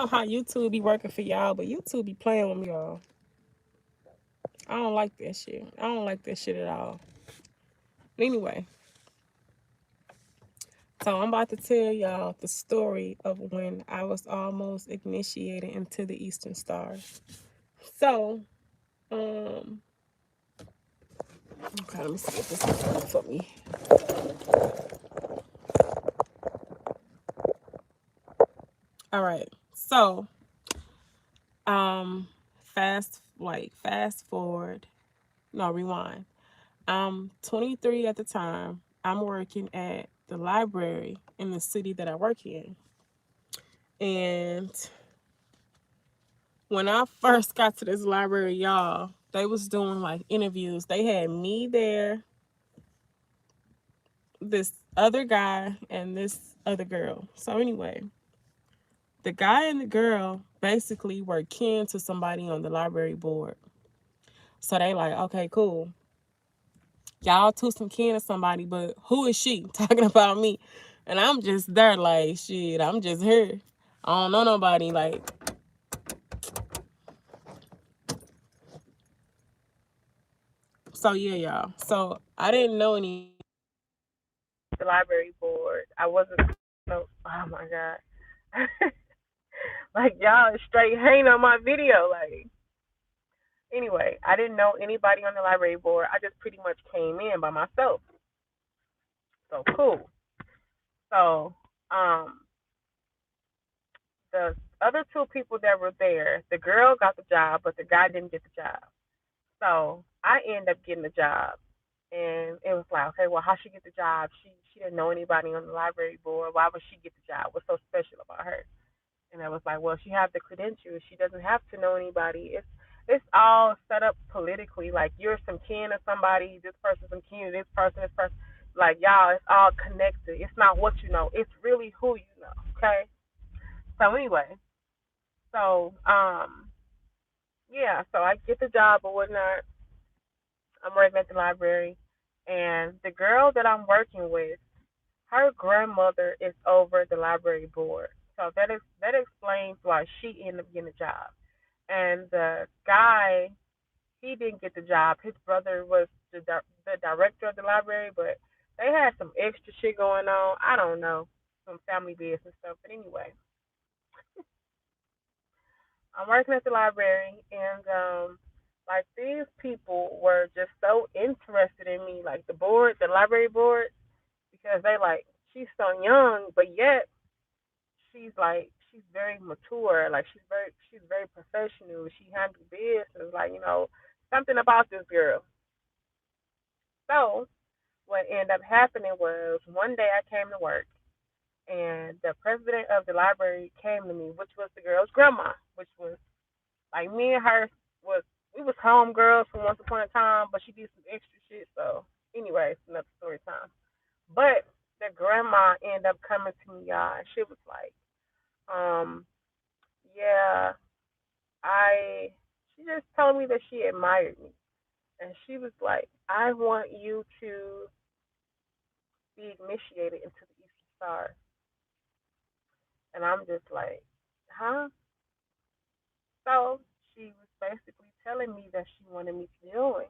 know how YouTube be working for y'all, but YouTube be playing with me, y'all. I don't like that shit. I don't like that shit at all. Anyway, so I'm about to tell y'all the story of when I was almost initiated into the Eastern Stars. So, okay, let me see if this is good for me. All right. So, um, fast forward. No, rewind. I'm 23 at the time. I'm working at the library in the city that I work in. And when I first got to this library, y'all, they was doing like interviews. They had me there, this other guy, and this other girl. So anyway, the guy and the girl basically were kin to somebody on the library board. So they like, okay, cool. Y'all two some kin to somebody, but who is she talking about me? And I'm just there like, shit, I'm just here. I don't know nobody. Like, so yeah, y'all. So I didn't know any the library board. I wasn't no. Oh my god. Like y'all straight hanging on my video. Like anyway, I didn't know anybody on the library board. I just pretty much came in by myself. So cool. So the other two people that were there, the girl got the job, but the guy didn't get the job. So I ended up getting the job. And it was like, okay, well, how she get the job? She didn't know anybody on the library board. Why would she get the job? What's so special about her? And I was like, well, she has the credentials. She doesn't have to know anybody. It's all set up politically. Like you're some kin of somebody. This person's some kin of this person. This person. Like y'all, it's all connected. It's not what you know. It's really who you know. Okay. So anyway, so yeah. So I get the job or whatnot. I'm working at the library, and the girl that I'm working with, her grandmother is over the library board. So that explains why she ended up getting the job. And the guy, he didn't get the job. His brother was the director of the library, but they had some extra shit going on. I don't know, some family business stuff. But anyway, I'm working at the library, and like these people were just so interested in me, like the board, the library board, because they like she's so young, but yet she's very mature. Like she's very professional. She handles business. Like something about this girl. So what ended up happening was one day I came to work and the president of the library came to me, which was the girl's grandma, which was like me and her was we was homegirls from once upon a time, but she did some extra shit. So anyway, it's another story time. But the grandma ended up coming to me, y'all, and she was like, um, yeah, I she just told me that she admired me. And she was like, I want you to be initiated into the Eastern Star. And I'm just like, huh? So she was basically telling me that she wanted me to join.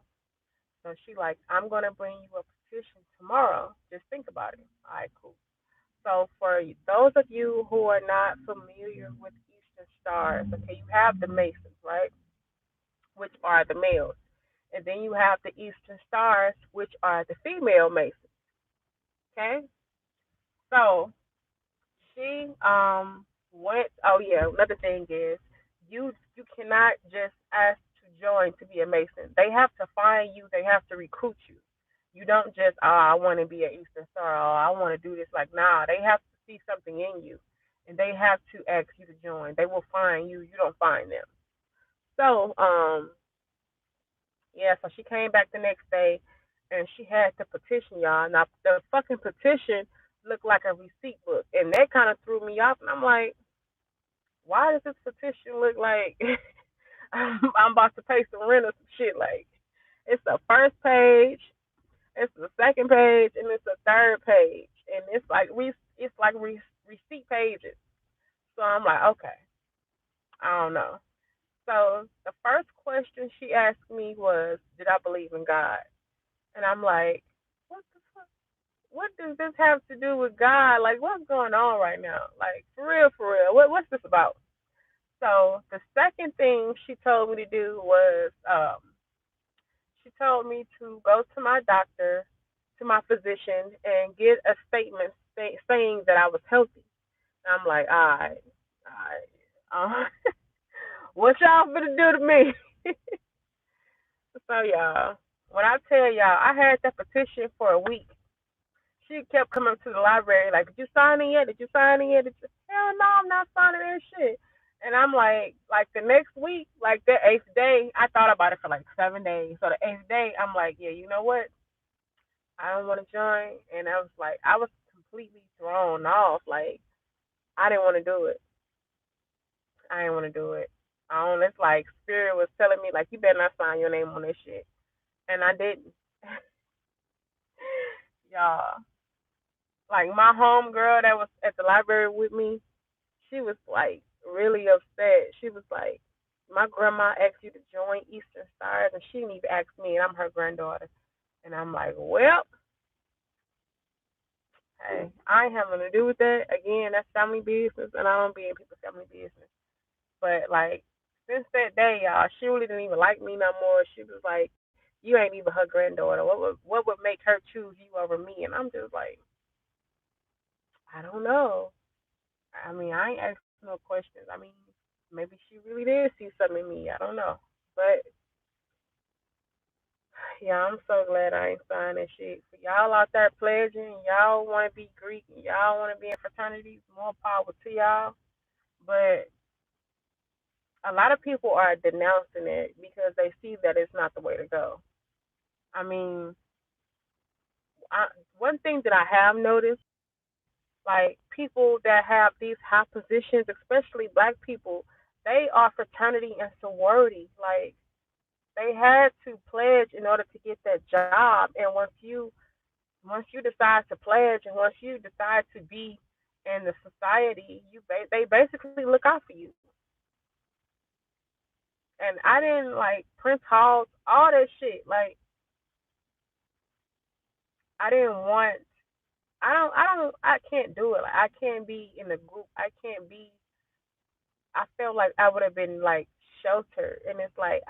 So she like, I'm gonna bring you a petition tomorrow. Just think about it. All right, cool. So for those of you who are not familiar with Eastern Stars, okay, you have the Masons, right? Which are the males. And then you have the Eastern Stars, which are the female Masons. Okay? So she went oh yeah, another thing is you cannot just ask to join to be a Mason. They have to find you, they have to recruit you. You don't just I wanna be an Eastern Star or I wanna do this like nah, they have to see something in you and they have to ask you to join. They will find you, you don't find them. So, yeah, so she came back the next day and she had the petition, y'all. Now the fucking petition looked like a receipt book, and that kind of threw me off. And I'm like, why does this petition look like I'm about to pay some rent or some shit? Like, it's the first page, it's the second page, and it's the third page, and it's like receipt pages. So I'm like, okay. I don't know. So the first question she asked me was, "Did I believe in God?" And I'm like, "What the fuck? What does this have to do with God? Like, what's going on right now? Like, for real, for real. What's this about?" So the second thing she told me to do was, she told me to go to my doctor, to my physician, and get a statement saying that I was healthy. And I'm like, all right, what y'all gonna do to me? So y'all, when I tell y'all, I had that petition for a week. She kept coming to the library like, "Did you sign it yet? Did you sign it yet?" Hell no, I'm not signing that shit. And I'm like the next week, like the eighth day, I thought about it for like 7 days. So the eighth day, I'm like, yeah, you know what? I don't want to join. And I was like, I was completely thrown off. Like, I didn't want to do it. I didn't want to do it. I don't. It's like spirit was telling me like, you better not sign your name on this shit, and I didn't. Y'all, like my home girl that was at the library with me, she was like really upset. She was like, my grandma asked you to join Eastern Stars, and she didn't even ask me, and I'm her granddaughter. And I'm like, well, hey, I ain't having to do with that. Again, that's family business, and I don't be in people's family business. But like since that day, y'all, she really didn't even like me no more. She was like, "You ain't even her granddaughter. What would make her choose you over me?" And I'm just like, I don't know. I mean, I ain't asking no questions. I mean, maybe she really did see something in me. I don't know. But yeah, I'm so glad I ain't signed that shit. For y'all out there pledging, y'all want to be Greek, and y'all want to be in fraternities, more power to y'all. But a lot of people are denouncing it because they see that it's not the way to go. I mean, I, one thing that I have noticed, like people that have these high positions, especially black people, they are fraternity and sorority. Like they had to pledge in order to get that job, and once you decide to pledge, and once you decide to be in the society, they basically look out for you. And I didn't like Prince Hall, all that shit. Like I didn't want. I can't do it. Like I can't be in the group. I can't be. I feel like I would have been like sheltered, and it's like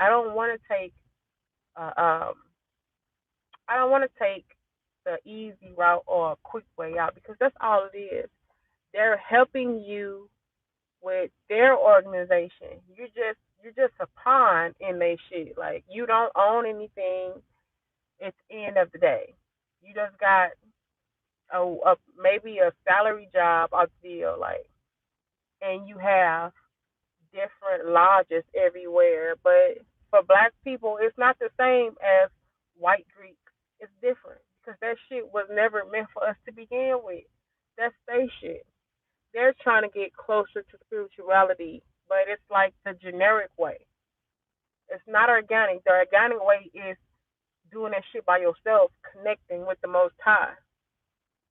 uh, um I don't want to take the easy route or a quick way out because that's all it is. They're helping you with their organization. You're just a pawn in their shit. Like you don't own anything. It's the end of the day. You just got a maybe a salary job or deal, like, and you have different lodges everywhere. But for black people, it's not the same as white Greeks. It's different because that shit was never meant for us to begin with. That's their shit. They're trying to get closer to spirituality, but it's like the generic way. It's not organic. The organic way is doing that shit by yourself, connecting with the Most High.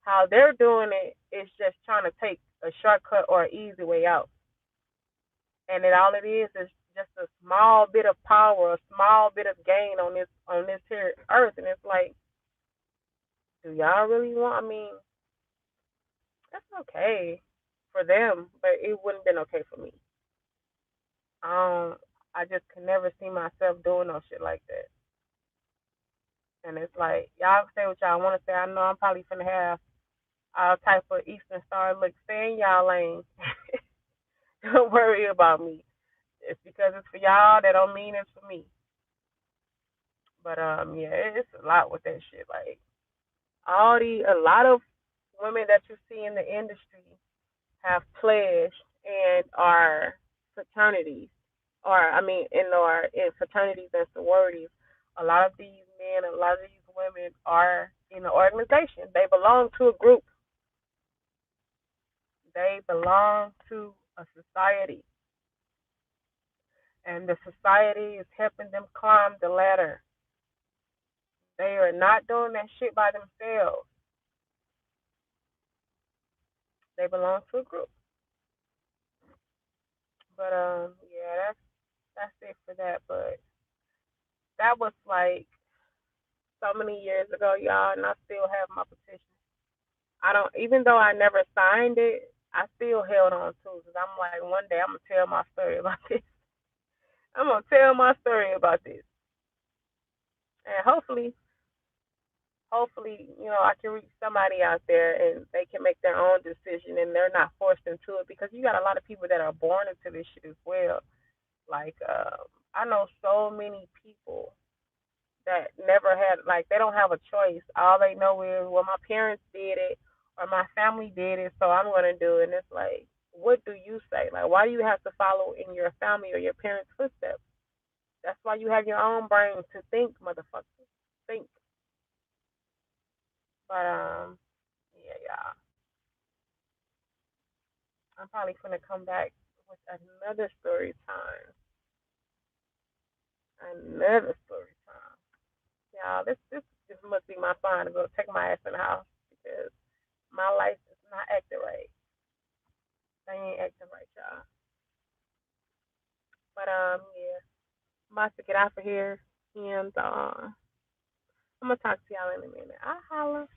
How they're doing it is just trying to take a shortcut or an easy way out, and then all it is just a small bit of power, a small bit of gain on this here earth, and it's like, do y'all really want? I mean, that's okay for them, but it wouldn't have been okay for me. I just could never see myself doing no shit like that. And it's like y'all say what y'all want to say. I know I'm probably finna have all type of Eastern Star look. Stay in y'all lane. Don't worry about me. It's because it's for y'all that don't mean it's for me. But yeah, it's a lot with that shit. Like a lot of women that you see in the industry have pledged and are fraternities, or I mean, in fraternities and sororities. A lot of these men, a lot of these women are in an organization. They belong to a group. They belong to a society, and the society is helping them climb the ladder. They are not doing that shit by themselves. They belong to a group. But yeah, that's it for that. But that was like so many years ago, y'all, and I still have my petition. I don't, even though I never signed it, I still held on to it because I'm like, one day I'm gonna tell my story about this. I'm gonna tell my story about this, and hopefully, I can reach somebody out there and they can make their own decision and they're not forced into it because you got a lot of people that are born into this shit as well. Like, I know so many people that never had, like, they don't have a choice. All they know is, well, my parents did it or my family did it, so I'm gonna do it. And it's like, what do you say? Like, why do you have to follow in your family or your parents' footsteps? That's why you have your own brain to think, motherfucker. Think. But yeah, yeah. I'm probably gonna come back with another story time. Another story time. Y'all, this must be my sign to go take my ass in the house because my life is not acting right. They ain't acting right, y'all. But yeah. I'm about to get out of here and I'm gonna talk to y'all in a minute. I'll holla.